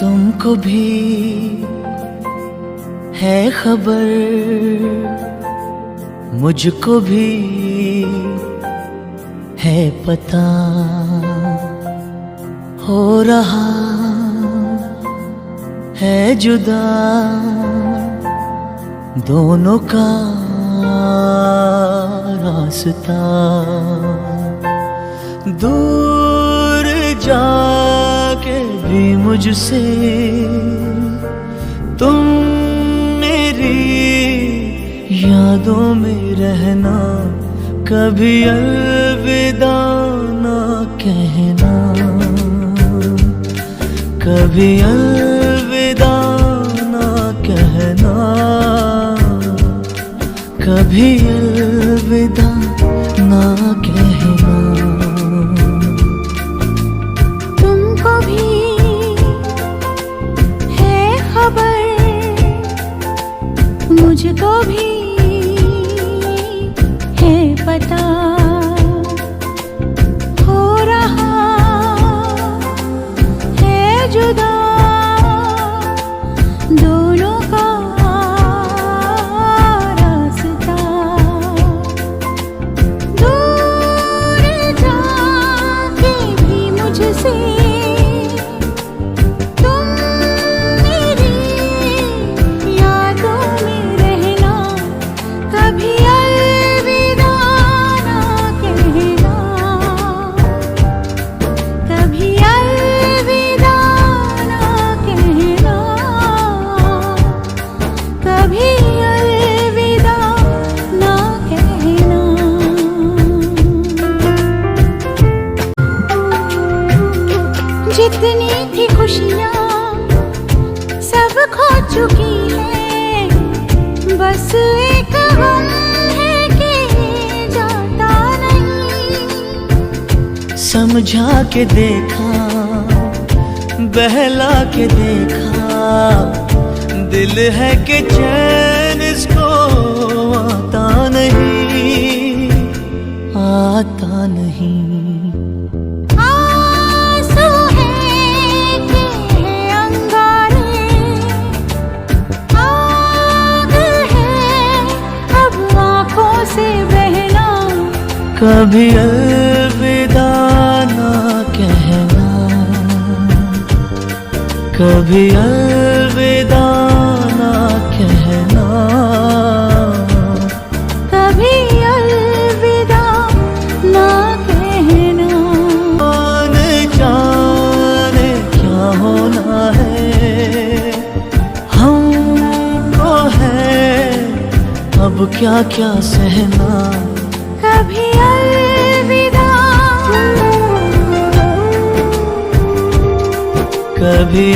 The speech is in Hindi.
तुमको भी है खबर, मुझको भी है पता, हो रहा है जुदा दोनों का रास्ता। दूर जाके भी मुझसे तुम मेरी यादों में रहना, कभी अलविदा ना कहना, कभी अलविदा ना कहना, कभी अलविदा ना कहना। तुमको भी है खबर, मुझको भी है पता, हो रहा है जुदा दोनों का रास्ता। दूर जाके भी मुझसे तुम मेरी यादों में रहना, कभी अलविदा ना कहना, कभी अलविदा ना कहना, कभी अलविदा ना कहना। जितनी थी खुशियाँ सब खो चुकी है, बस एक गम है कि जाता नहीं। समझा के देखा, बहला के देखा, दिल है कि चैन इसको आता नहीं, आता नहीं। आंसू है कि है अंगारे, आग है अब आँखों से बहना, कभी अलविदा ना कहना, कभी अलविदा ना कहना, कभी अलविदा ना कहना। आने जाने क्या होना है, हमको है अब क्या क्या सहना, कभी अलविदा, कभी